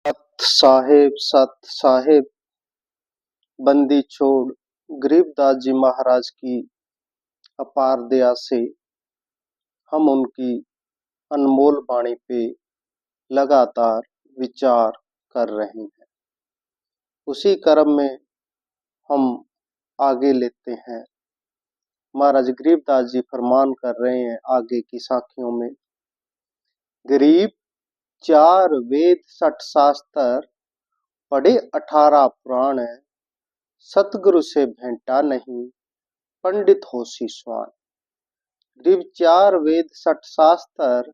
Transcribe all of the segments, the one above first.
सत साहेब बंदी छोड़ गरीबदास जी महाराज की अपार दया से हम उनकी अनमोल वाणी पे लगातार विचार कर रहे हैं। उसी क्रम में हम आगे लेते हैं। महाराज गरीबदास जी फरमान कर रहे हैं आगे की साखियों में, गरीब 4 वेद 60 शास्त्र पढ़े 18 पुराण, सतगुरु से भेंटा नहीं पंडित होसी स्वान। गरीब 4 वेद 60 शास्त्र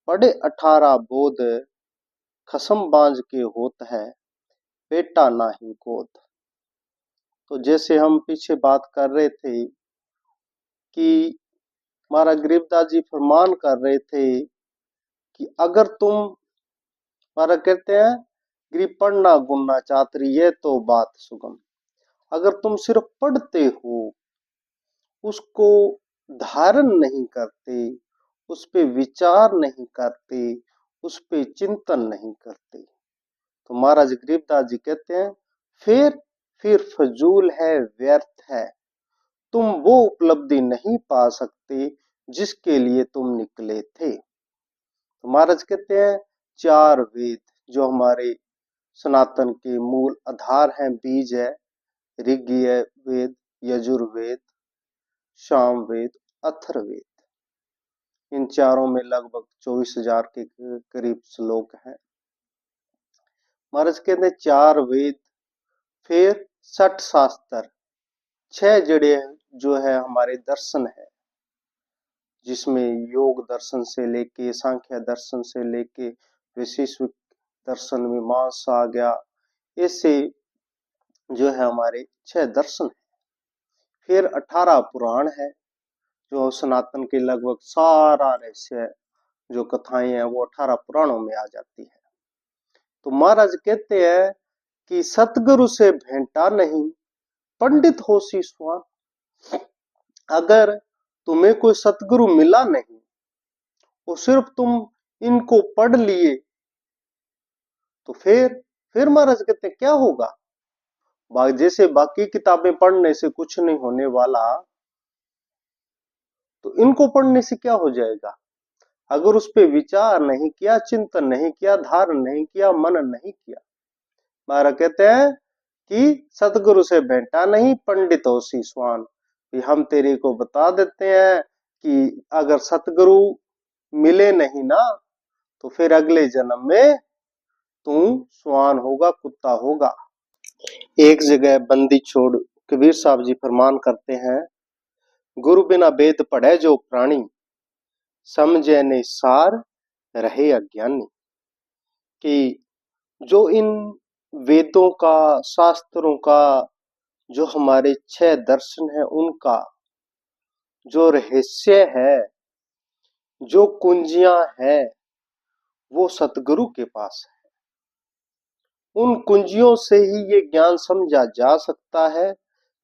पढ़े 18 बोध, खसम बांझ के होत है बेटा नाही गोद। तो जैसे हम पीछे बात कर रहे थे कि महाराज गरीबदास जी फरमान कर रहे थे कि अगर तुम, महाराज कहते हैं गरीब पढ़ना गुनना चातरी ये तो बात सुगम। अगर तुम सिर्फ पढ़ते हो, उसको धारण नहीं करते, उस पे विचार नहीं करते, उस पे चिंतन नहीं करते, तो महाराज गरीबदास जी कहते हैं फिर फजूल है, व्यर्थ है। तुम वो उपलब्धि नहीं पा सकते जिसके लिए तुम निकले थे। तो महाराज कहते हैं 4 वेद जो हमारे सनातन के मूल आधार हैं, बीज है, ऋग्वेद, यजुर्वेद, सामवेद, अथर्ववेद। इन चारों में लगभग 24,000 के करीब श्लोक हैं। महाराज कहते हैं 4 वेद, फिर 60 शास्त्र, 6 जड़े जो है हमारे दर्शन है, जिसमें योग दर्शन से लेके सांख्य दर्शन से लेके विशिष्ट दर्शन, मीमांसा आ गया, ऐसे जो है हमारे 6 दर्शन है। फिर 18 पुराण है जो सनातन के लगभग सारा रहस्य जो कथाएं हैं वो 18 पुराणों में आ जाती है। तो महाराज कहते हैं कि सतगुरु से भेंटा नहीं पंडित होसी स्वान। अगर तुम्हें कोई सतगुरु मिला नहीं और सिर्फ तुम इनको पढ़ लिए, तो फिर महाराज कहते हैं क्या होगा। जैसे बाकी किताबें पढ़ने से कुछ नहीं होने वाला, तो इनको पढ़ने से क्या हो जाएगा। अगर उस पर विचार नहीं किया, चिंतन नहीं किया, धारण नहीं किया, मनन नहीं किया, महाराज कहते हैं कि सतगुरु से भेंटा नहीं पंडित होसी स्वान। हम तेरे को बता देते हैं कि अगर सतगुरु मिले नहीं ना, तो फिर अगले जन्म में तू स्वान होगा, कुत्ता होगा। एक जगह बंदी छोड़ कबीर साहब जी फरमान करते हैं, गुरु बिना वेद पढ़े जो प्राणी, समझे नहीं सार रहे अज्ञानी। कि जो इन वेदों का, शास्त्रों का, जो हमारे 6 दर्शन है, उनका जो रहस्य है, जो कुंजियां है, वो सतगुरु के पास है। उन कुंजियों से ही ये ज्ञान समझा जा सकता है,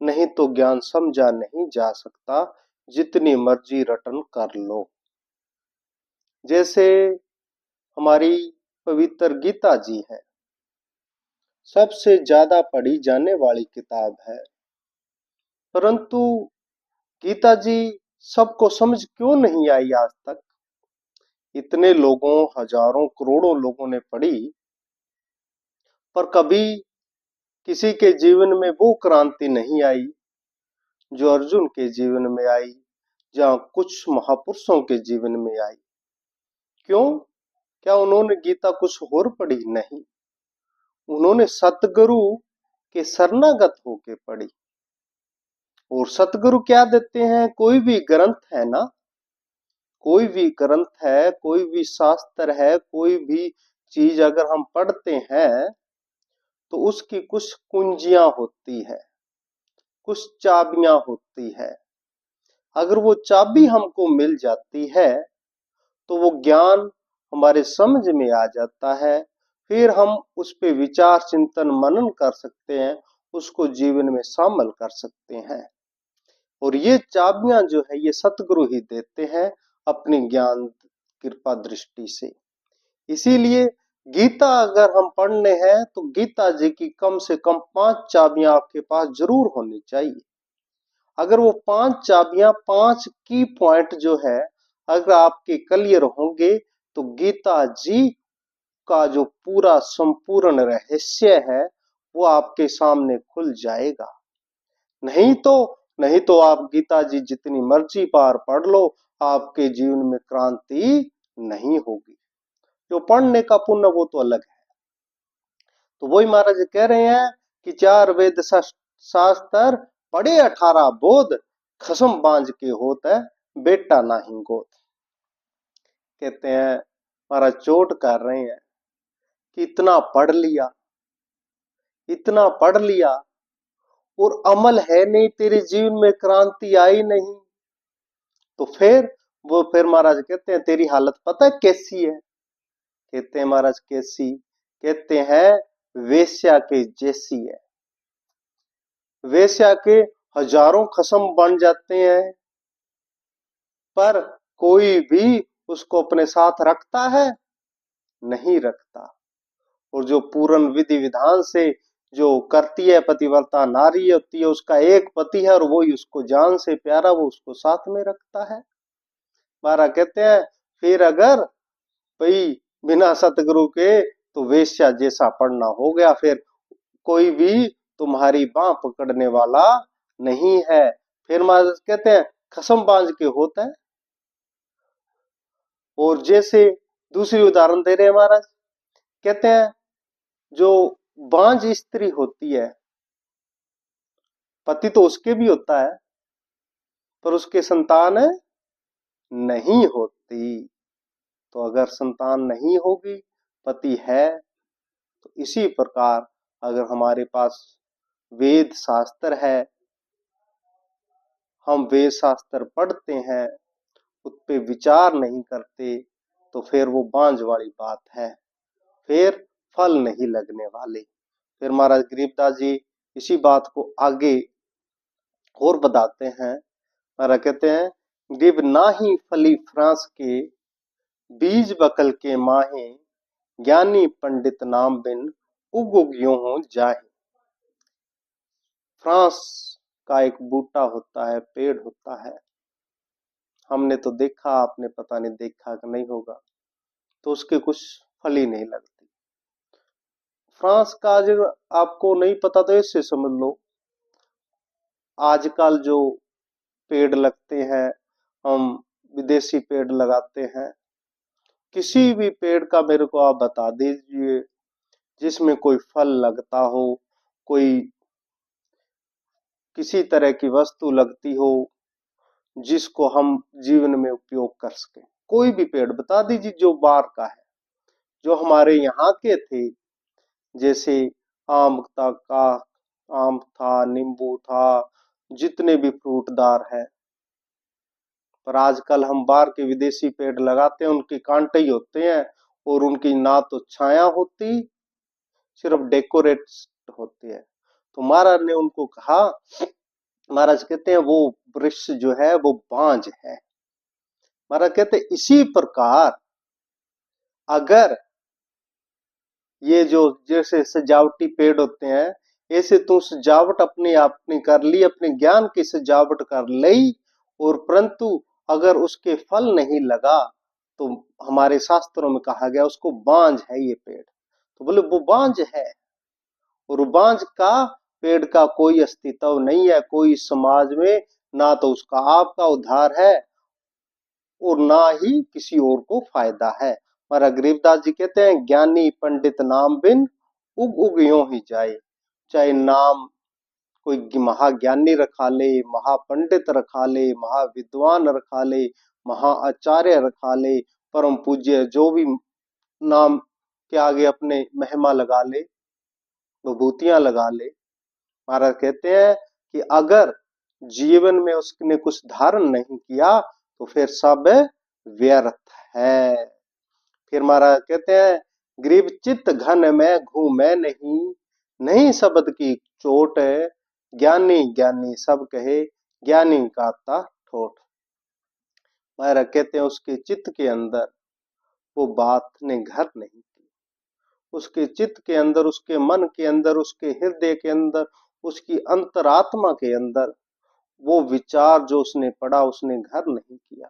नहीं तो ज्ञान समझा नहीं जा सकता, जितनी मर्जी रटन कर लो। जैसे हमारी पवित्र गीता जी है, सबसे ज्यादा पढ़ी जाने वाली किताब है, परंतु गीता जी सबको समझ क्यों नहीं आई आज तक। इतने लोगों, हजारों करोड़ों लोगों ने पढ़ी, पर कभी किसी के जीवन में वो क्रांति नहीं आई जो अर्जुन के जीवन में आई, जहां कुछ महापुरुषों के जीवन में आई। क्यों? क्या उन्होंने गीता कुछ और पढ़ी? नहीं, उन्होंने सतगुरु के शरणागत होके पढ़ी। और सतगुरु क्या देते हैं? कोई भी ग्रंथ है ना, कोई भी ग्रंथ है, कोई भी शास्त्र है, कोई भी चीज अगर हम पढ़ते हैं तो उसकी कुछ कुंजियां होती है, कुछ चाबियां होती है। अगर वो चाबी हमको मिल जाती है तो वो ज्ञान हमारे समझ में आ जाता है, फिर हम उस पे विचार चिंतन मनन कर सकते हैं, उसको जीवन में शामिल कर सकते हैं। और ये चाबियां जो है ये सतगुरु ही देते हैं अपनी ज्ञान कृपा दृष्टि से। इसीलिए गीता अगर हम पढ़ने हैं तो गीता जी की कम से कम 5 चाबियां आपके पास जरूर होनी चाहिए। अगर वो 5 चाबियां, 5 की पॉइंट जो है अगर आपके क्लियर होंगे तो गीता जी का जो पूरा संपूर्ण रहस्य है वो आपके सामने खुल जाएगा। नहीं तो नहीं तो आप गीता जी जितनी मर्जी बार पढ़ लो, आपके जीवन में क्रांति नहीं होगी। जो पढ़ने का पुण्य वो तो अलग है। तो वही महाराज कह रहे हैं कि 4 वेद शास्त्र पढ़े 18 बोध, खसम बांझ के होत है बेटा नाही गोद। कहते हैं महाराज चोट कर रहे हैं कि इतना पढ़ लिया, इतना पढ़ लिया और अमल है नहीं, तेरे जीवन में क्रांति आई नहीं, तो फिर महाराज कहते हैं तेरी हालत पता है कैसी है? कहते हैं महाराज कैसी? कहते हैं वेश्या के जैसी है। वेश्या के हजारों खसम बन जाते हैं पर कोई भी उसको अपने साथ रखता है? नहीं रखता। और जो पूर्ण विधि विधान से जो करती है, पतिव्रता नारी होती है, उसका एक पति है और वही उसको जान से प्यारा, वो उसको साथ में रखता है। महाराज कहते हैं फिर अगर भाई बिना सतगुरु के तो वेश्या जैसा पढ़ना हो गया, फिर कोई भी तुम्हारी बाह पकड़ने वाला नहीं है। फिर महाराज कहते हैं खसम बांझ के होता है। और जैसे दूसरी उदाहरण दे रहे हैं महाराज, कहते हैं जो बांझ स्त्री होती है, पति तो उसके भी होता है पर उसके संतान नहीं होती। तो अगर संतान नहीं होगी, पति है, तो इसी प्रकार अगर हमारे पास वेद शास्त्र है, हम वेद शास्त्र पढ़ते हैं, उस पे विचार नहीं करते, तो फिर वो बांझ वाली बात है, फिर फल नहीं लगने वाले। फिर महाराज गरीबदास जी इसी बात को आगे और बताते हैं। महाराज कहते हैं गिब नाही फली फ्रांस के, बीज बकल के माहे, ज्ञानी पंडित नाम बिन उग उग यूं जाहे। फ्रांस का एक बूटा होता है, पेड़ होता है, हमने तो देखा, आपने पता नहीं देखा कि नहीं होगा, तो उसके कुछ फल ही नहीं लगती। फ्रांस का अगर आपको नहीं पता तो इससे समझ लो, आजकल जो पेड़ लगते हैं, हम विदेशी पेड़ लगाते हैं, किसी भी पेड़ का मेरे को आप बता दीजिए जिसमें कोई फल लगता हो, कोई किसी तरह की वस्तु लगती हो जिसको हम जीवन में उपयोग कर सके। कोई भी पेड़ बता दीजिए जो बार का है, जो हमारे यहाँ के थे, जैसे आम था, नींबू था, जितने भी फ्रूटदार है। पर आजकल हम बाहर के विदेशी पेड़ लगाते हैं, उनके कांटे ही होते हैं और उनकी ना तो छाया होती, सिर्फ डेकोरेट होती है। तो महाराज ने उनको कहा, महाराज कहते हैं वो वृक्ष जो है वो बांझ है। महाराज कहते हैं इसी प्रकार अगर ये जो जैसे सजावटी पेड़ होते हैं, ऐसे तू सजावट अपने आपने कर ली, अपने ज्ञान की सजावट कर ली, और परंतु अगर उसके फल नहीं लगा तो हमारे शास्त्रों में कहा गया उसको बांझ है ये पेड़। तो बोले वो बांझ है, और बांझ का पेड़ का कोई अस्तित्व नहीं है, कोई समाज में ना तो उसका आपका उद्धार है और ना ही किसी और को फायदा है। महाराज गरीबदास जी कहते हैं ज्ञानी पंडित नाम बिन उग उग यूं ही जाए। चाहे नाम कोई महाज्ञानी रखा ले, महापंडित रखा ले, महाविद्वान रखा ले, महाआचार्य रखा ले, परम पूज्य जो भी नाम के आगे अपने महिमा लगा ले, विभूतियां लगा ले, महाराज कहते हैं कि अगर जीवन में उसने कुछ धारण नहीं किया तो फिर सब व्यर्थ है। फिर महाराज कहते हैं ग्रीब चित्त घन में घूमे नहीं, नहीं शब्द की चोट, ज्ञानी ज्ञानी सब कहे, ज्ञानी गाता ठोठ। महाराज कहते हैं उसके चित्त के अंदर वो बात ने घर नहीं की, उसके चित्त के अंदर, उसके मन के अंदर, उसके हृदय के अंदर, उसकी अंतरात्मा के अंदर वो विचार जो उसने पढ़ा उसने घर नहीं किया,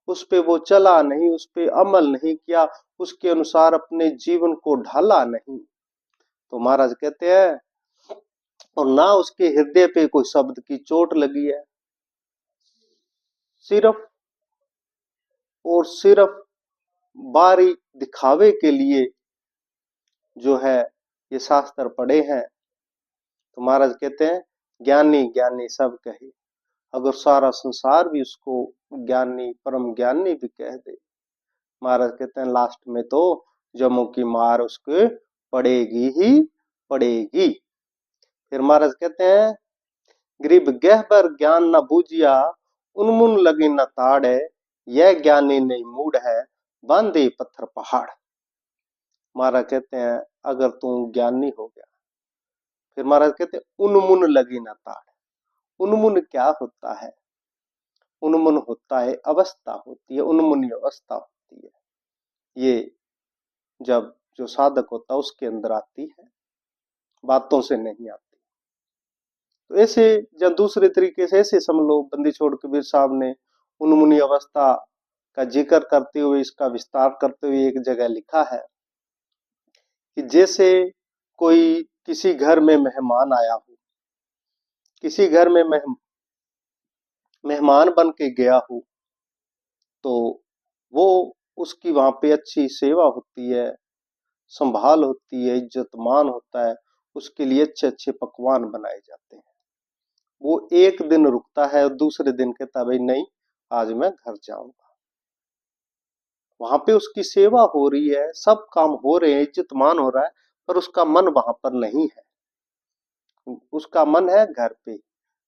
उस पे वो चला नहीं, उस पे अमल नहीं किया, उसके अनुसार अपने जीवन को ढाला नहीं, तो महाराज कहते हैं, और ना उसके हृदय पे कोई शब्द की चोट लगी है, सिर्फ और सिर्फ बारी दिखावे के लिए जो है ये शास्त्र पढ़े हैं। तो महाराज कहते हैं, ज्ञानी ज्ञानी सब कहे, अगर सारा संसार भी उसको ज्ञानी परम ज्ञानी भी कह दे, महाराज कहते हैं लास्ट में तो जमों की मार उसके पड़ेगी ही पड़ेगी। फिर महाराज कहते हैं, गरीब गहबर ज्ञान न बूझिया, उन्मुन लगी न ताड़े, यह ज्ञानी नहीं मूड है, बांधे पत्थर पहाड़। महाराज कहते हैं अगर तू ज्ञानी हो गया, फिर महाराज कहते हैं उन्मुन लगी न ताड़। उन्मुन क्या होता है? उन्मुन होता है अवस्था, होती है उन्मुनी अवस्था होती है, ये जब जो साधक होता है उसके अंदर आती है, बातों से नहीं आती। तो ऐसे या दूसरे तरीके से ऐसे समझ लो, बंदी छोड़ कबीर साहब ने उन्मुनी अवस्था का जिक्र करते हुए, इसका विस्तार करते हुए एक जगह लिखा है कि जैसे कोई किसी घर में मेहमान आया हो, किसी घर में मेहमान बन के गया हो, तो वो उसकी वहां पे अच्छी सेवा होती है, संभाल होती है, इज्जत मान होता है, उसके लिए अच्छे अच्छे पकवान बनाए जाते हैं। वो एक दिन रुकता है और दूसरे दिन कहता भाई नहीं, आज मैं घर जाऊंगा। वहां पे उसकी सेवा हो रही है, सब काम हो रहे हैं, इज्जत मान हो रहा है, पर उसका मन वहां पर नहीं है, उसका मन है घर पे।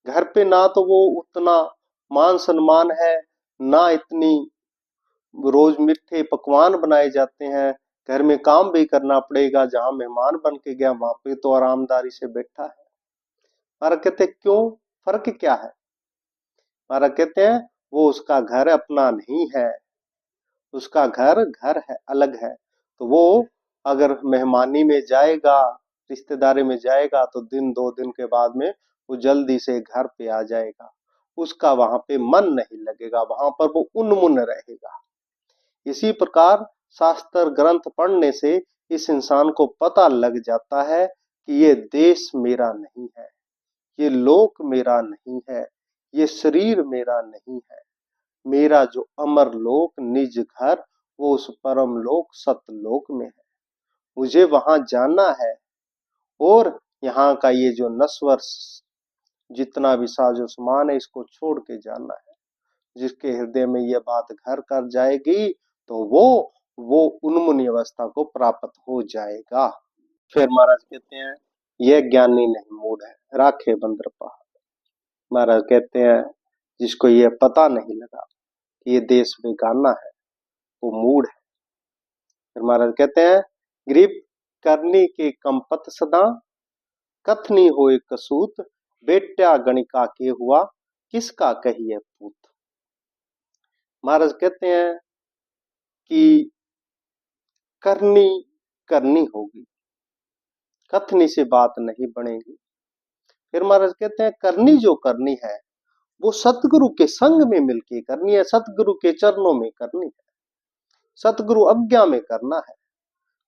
घर पे ना तो वो उतना मान सम्मान है, ना इतनी रोज मीठे पकवान बनाए जाते हैं, घर में काम भी करना पड़ेगा, जहां मेहमान बन के गया वहां पे तो आरामदारी से बैठा है। महाराज कहते क्यों, फर्क क्या है? महाराज कहते हैं वो उसका घर अपना नहीं है, उसका घर घर है, अलग है। तो वो अगर मेहमानी में जाएगा, रिश्तेदारी में जाएगा, तो दिन दो दिन के बाद में वो जल्दी से घर पे आ जाएगा, उसका वहां पे मन नहीं लगेगा, वहां पर वो उन्मुन रहेगा। इसी प्रकार शास्त्र ग्रंथ पढ़ने से इस इंसान को पता लग जाता है कि ये देश मेरा नहीं है, ये लोक मेरा नहीं है, ये शरीर मेरा नहीं है, मेरा जो अमर लोक निज घर वो उस परम लोक सतलोक में है, मुझे वहां जाना है। और यहाँ का ये जो नश्वर जितना भी साजो सामान है इसको छोड़ के जाना है। जिसके हृदय में ये बात घर कर जाएगी तो वो उन्मुनी अवस्था को प्राप्त हो जाएगा। फिर महाराज कहते हैं, यह ज्ञानी नहीं मूढ़ है, राखे बंदर पहाड़। महाराज कहते हैं जिसको ये पता नहीं लगा कि ये देश बेगाना है, वो मूढ़ है। फिर महाराज कहते हैं, गरीब करनी के कंपत सदा, कथनी होए कसूत, बेटा गणिका के हुआ, किसका कहिए पूत। महाराज कहते हैं कि करनी करनी होगी, कथनी से बात नहीं बनेगी। फिर महाराज कहते हैं करनी जो करनी है वो सतगुरु के संग में मिलके करनी है, सतगुरु के चरणों में करनी है, सतगुरु आज्ञा में करना है।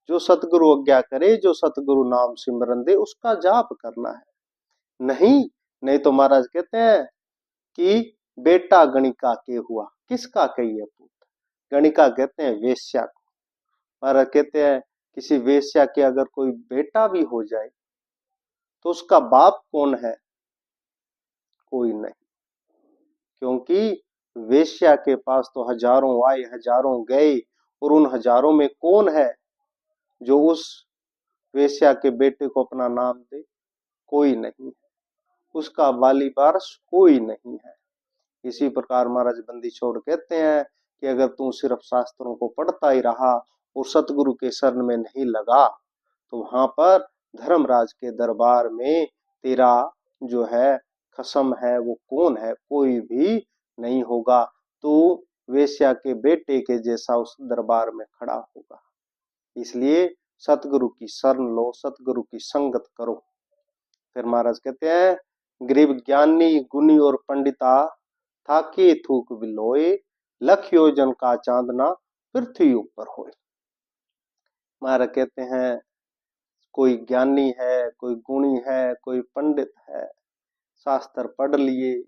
जो सतगुरु आज्ञा करे, जो सतगुरु नाम सिमरन दे, उसका जाप करना है। नहीं नहीं तो महाराज कहते हैं कि बेटा गणिका के हुआ, किसका कहिए पूत। गणिका कहते हैं वेश्या को। महाराज कहते हैं किसी वेश्या के अगर कोई बेटा भी हो जाए तो उसका बाप कौन है? कोई नहीं, क्योंकि वेश्या के पास तो हजारों आए हजारों गए, और उन हजारों में कौन है जो उस वेश्या के बेटे को अपना नाम दे? कोई नहीं है, उसका वाली वारिस कोई नहीं है। इसी प्रकार महाराज बंदी छोड़ कहते हैं कि अगर तू सिर्फ शास्त्रों को पढ़ता ही रहा और सतगुरु के शरण में नहीं लगा, तो वहां पर धर्मराज के दरबार में तेरा जो है खसम है वो कौन है? कोई भी नहीं होगा। तू वेश्या के बेटे के जैसा उस दरबार में खड़ा होगा। इसलिए सतगुरु की शरण लो, सतगुरु की संगत करो। फिर महाराज कहते हैं, गरीब ज्ञानी गुणी और पंडिता थाके थूक बिलोए, लख योजन का चांदना पृथ्वी ऊपर होए। महाराज कहते हैं, कोई ज्ञानी है, कोई गुणी है, कोई पंडित है, शास्त्र पढ़ लिए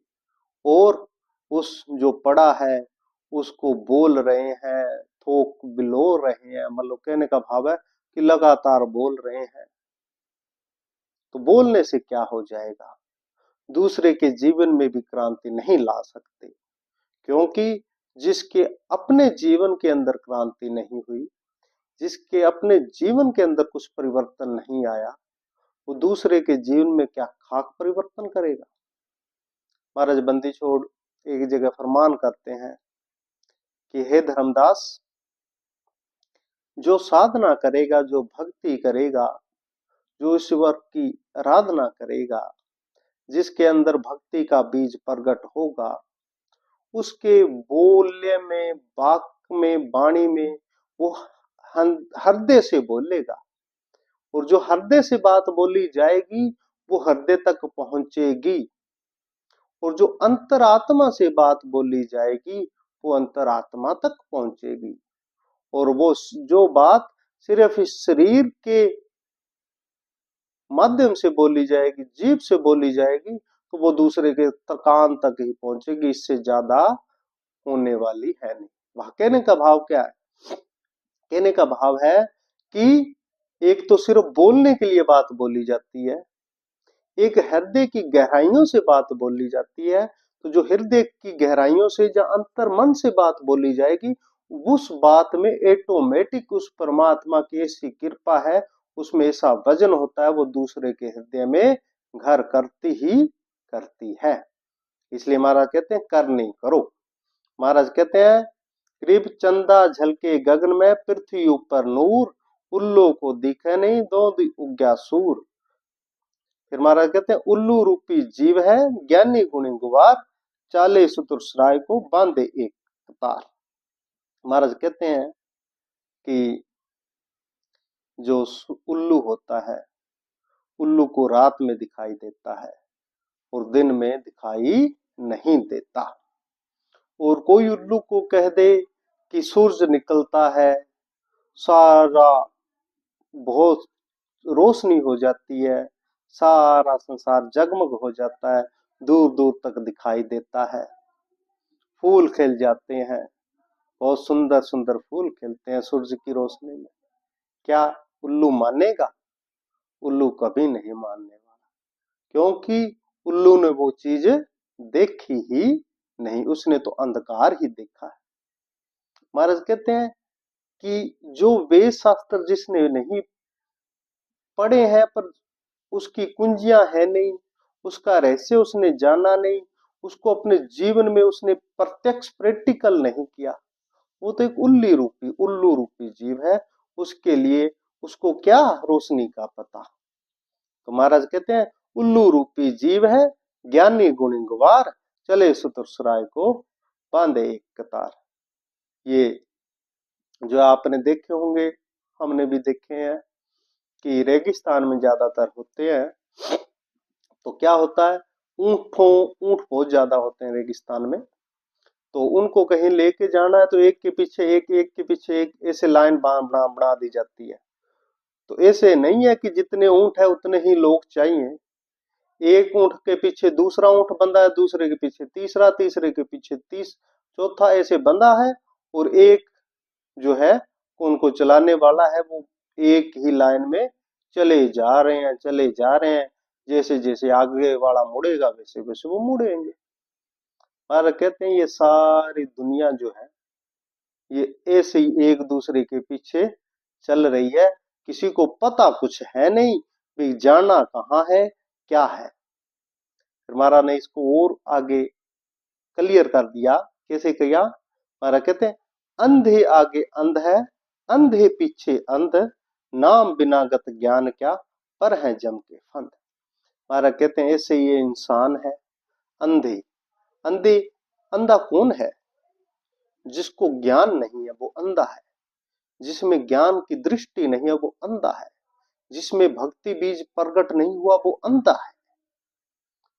और उस जो पढ़ा है उसको बोल रहे हैं, थोक बिलो रहे हैं, मतलब कहने का भाव है कि लगातार बोल रहे हैं। तो बोलने से क्या हो जाएगा? दूसरे के जीवन में भी क्रांति नहीं ला सकते, क्योंकि जिसके अपने जीवन के अंदर क्रांति नहीं हुई, जिसके अपने जीवन के अंदर कुछ परिवर्तन नहीं आया, वो दूसरे के जीवन में क्या खाक परिवर्तन करेगा? महाराज बंदी छोड़ एक जगह फरमान करते हैं कि हे धर्मदास, जो साधना करेगा, जो भक्ति करेगा, जो ईश्वर की आराधना करेगा, जिसके अंदर भक्ति का बीज प्रकट होगा, उसके बोलने में, वाक में, वाणी में वो हृदय से बोलेगा, और जो हृदय से बात बोली जाएगी वो हृदय तक पहुंचेगी, और जो अंतरात्मा से बात बोली जाएगी वो अंतरात्मा तक पहुंचेगी। और वो जो बात सिर्फ इस शरीर के माध्यम से बोली जाएगी, जीभ से बोली जाएगी, तो वो दूसरे के कान तक ही पहुंचेगी, इससे ज्यादा होने वाली है नहीं। वह कहने का भाव क्या है? कहने का भाव है कि एक तो सिर्फ बोलने के लिए बात बोली जाती है, एक हृदय की गहराइयों से बात बोली जाती है। तो जो हृदय की गहराइयों से, जो अंतर मन से बात बोली जाएगी, उस बात में ऑटोमेटिक उस परमात्मा की ऐसी कृपा है, उसमें ऐसा वजन होता है, वो दूसरे के हृदय में घर करती ही करती है। इसलिए महाराज कहते हैं, कर नहीं करो। महाराज कहते हैं, करीब चंदा झलके गगन में, पृथ्वी ऊपर नूर, उल्लू को दिखे नहीं, दो उग्या सूर। फिर महाराज कहते हैं, उल्लू रूपी जीव है, ज्ञानी गुणी गुवार, चाले चतुरसराय को बांधे एक तार। महाराज कहते हैं कि जो उल्लू होता है, उल्लू को रात में दिखाई देता है और दिन में दिखाई नहीं देता। और कोई उल्लू को कह दे कि सूरज निकलता है, सारा बहुत रोशनी हो जाती है, सारा संसार जगमग हो जाता है, दूर दूर तक दिखाई देता है, फूल खिल जाते हैं, बहुत सुंदर सुंदर फूल खिलते हैं सूरज की रोशनी में। क्या उल्लू मानेगा? उल्लू कभी नहीं मानने वाला, क्योंकि उल्लू ने वो चीज देखी ही नहीं, उसने तो अंधकार ही देखा है। महाराज कहते हैं कि जो वेद शास्त्र जिसने नहीं पढ़े हैं, पर उसकी कुंजियां है नहीं, उसका रहस्य उसने जाना नहीं, उसको अपने जीवन में उसने प्रत्यक्ष प्रैक्टिकल नहीं किया, वो तो एक उल्लू रूपी जीव है। उसके लिए उसको क्या रोशनी का पता? तो महाराज कहते हैं, उल्लू रूपी जीव है, ज्ञानी गुणी गुवार, चले चतुरसराय को बांधे एक कतार। ये जो आपने देखे होंगे, हमने भी देखे हैं कि रेगिस्तान में ज्यादातर होते हैं। तो क्या होता है, ऊंट बहुत ज्यादा होते हैं रेगिस्तान में, तो उनको कहीं लेके जाना है तो एक के पीछे एक, एक के पीछे एक, ऐसे लाइन बना दी जाती है। तो ऐसे नहीं है कि जितने ऊंट है उतने ही लोग चाहिए, एक ऊंट के पीछे दूसरा ऊंट बंधा है, दूसरे के पीछे तीसरा, तीसरे के पीछे चौथा, ऐसे बंधा है, और एक जो है उनको चलाने वाला है, वो एक ही लाइन में चले जा रहे हैं, चले जा रहे हैं, जैसे जैसे आगे वाला मुड़ेगा वैसे वैसे वो मुड़ेंगे। और कहते हैं ये सारी दुनिया जो है ये ऐसे ही एक दूसरे के पीछे चल रही है, किसी को पता कुछ है नहीं भी जाना कहाँ है, क्या है। फिर महाराज ने इसको और आगे क्लियर कर दिया, कैसे किया? महाराज कहते हैं, अंधे आगे अंध है, अंधे पीछे अंध, नाम बिना गत ज्ञान क्या, पर है जम के फंद। महाराज कहते हैं ऐसे ये इंसान है अंधे। अंधे, अंधा कौन है? जिसको ज्ञान नहीं है वो अंधा है। जिसमें ज्ञान की दृष्टि नहीं है वो अंधा है, जिसमें भक्ति बीज प्रकट नहीं हुआ वो अंधा है।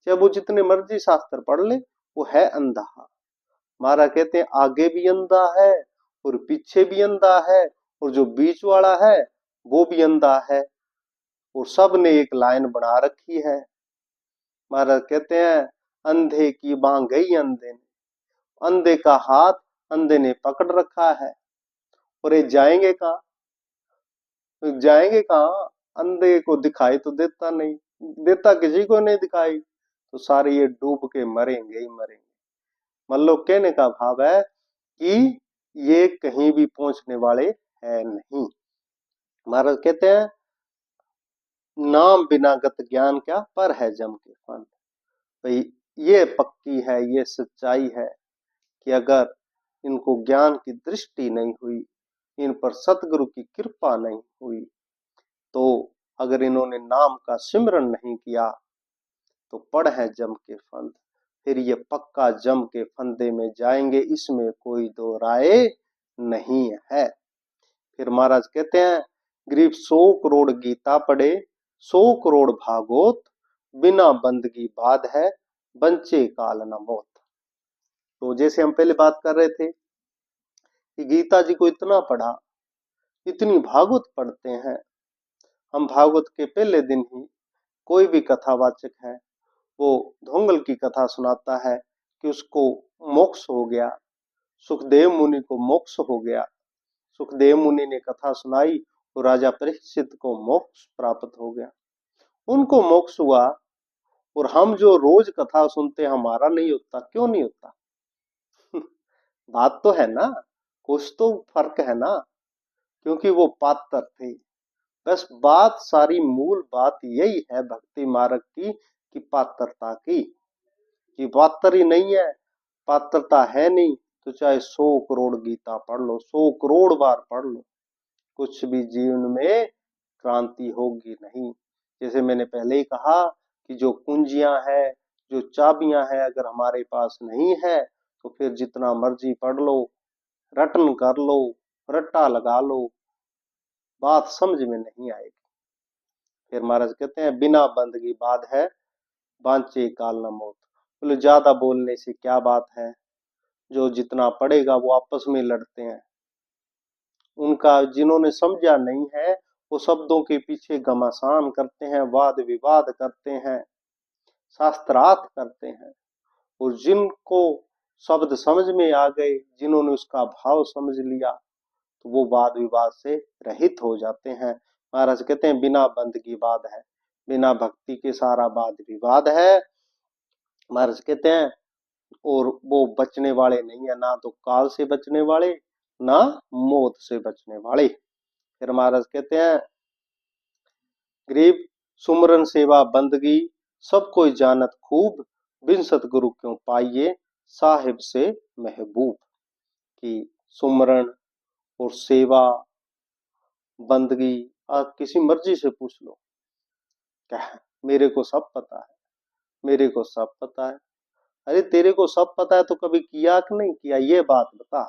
चाहे वो जितने मर्जी शास्त्र पढ़ ले, वो है अंधा। महाराज कहते हैं आगे भी अंधा है और पीछे भी अंधा है, और जो बीच वाला है वो भी अंधा है, और सब ने एक लाइन बना रखी है। महाराज कहते हैं अंधे की बांह गई अंधे ने, अंधे का हाथ अंधे ने पकड़ रखा है, और ये जाएंगे कहाँ? जाएंगे कहाँ? अंधे को दिखाई तो देता नहीं, देता किसी को नहीं दिखाई, तो सारे ये डूब के मरेंगे ही मरेंगे। मतलब कहने का भाव है कि ये कहीं भी पहुंचने वाले है नहीं। महाराज कहते हैं नाम बिना गत ज्ञान क्या पर है जम के फन। भाई ये पक्की है, ये सच्चाई है कि अगर इनको ज्ञान की दृष्टि नहीं हुई, इन पर सतगुरु की कृपा नहीं हुई, तो अगर इन्होंने नाम का सिमरन नहीं किया तो पड़ है जम के फंद, फिर ये पक्का जम के फंदे में जाएंगे, इसमें कोई दो राय नहीं है। फिर महाराज कहते हैं गरीब 100 करोड़ गीता पढ़े, 100 करोड़ भागवत, बिना बंदगी बात है, बंचे काल न मौत। तो जैसे हम पहले बात कर रहे थे कि गीता जी को इतना पढ़ा, इतनी भागवत पढ़ते हैं हम, भागवत के पहले दिन ही कोई भी कथावाचक है वो धोंगल की कथा सुनाता है कि उसको मोक्ष हो गया, सुखदेव मुनि को मोक्ष हो गया। सुखदेव मुनि ने कथा सुनाई तो राजा परीक्षित को मोक्ष प्राप्त हो गया, उनको मोक्ष हुआ, और हम जो रोज कथा सुनते हैं हमारा नहीं होता, क्यों नहीं होता? बात तो है ना, कुछ तो फर्क है ना, क्योंकि वो पात्र थे। बस बात सारी मूल बात यही है भक्ति मार्ग की कि पात्रता की, कि पात्र ही नहीं है, पात्रता है नहीं, तो चाहे 100 करोड़ गीता पढ़ लो, 100 करोड़ बार पढ़ लो, कुछ भी जीवन में क्रांति होगी नहीं। जैसे मैंने पहले ही कहा कि जो कुंजियां है, जो चाबियां है, अगर हमारे पास नहीं है तो फिर जितना मर्जी पढ़ लो, रटन कर लो, रट्टा लगा लो, बात समझ में नहीं आएगी। फिर महाराज कहते हैं बिना बंदगी बात है, बांचे काल न मौत। बोले ज्यादा बोलने से क्या बात है, जो जितना पढ़ेगा वो आपस में लड़ते हैं, उनका जिन्होंने समझा नहीं है वो शब्दों के पीछे घमासान करते हैं, वाद विवाद करते हैं, शास्त्रार्थ करते हैं, और जिनको शब्द समझ में आ गए, जिन्होंने उसका भाव समझ लिया, तो वो वाद विवाद से रहित हो जाते हैं। महाराज कहते हैं बिना बंद की बात है, बिना भक्ति के सारा वाद विवाद है। महाराज कहते हैं और वो बचने वाले नहीं है, ना तो काल से बचने वाले, ना मौत से बचने वाले। फिर महाराज कहते हैं गरीब सुमरन सेवा बंदगी सब कोई जानत खूब, बिन सतगुरु क्यों पाइए साहिब से महबूब। कि सुमरन और सेवा बंदगी आप किसी मर्जी से पूछ लो, क्या है मेरे को सब पता है, मेरे को सब पता है। अरे तेरे को सब पता है तो कभी किया कि नहीं किया, ये बात बता।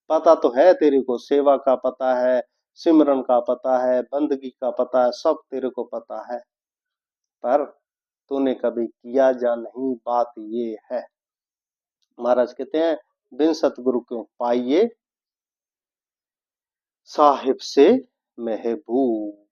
पता तो है तेरे को, सेवा का पता है, सिमरन का पता है, बंदगी का पता है, सब तेरे को पता है, पर तूने कभी किया या नहीं, बात ये है। महाराज कहते हैं बिन सतगुरु क्यों पाइए साहिब से महबूब।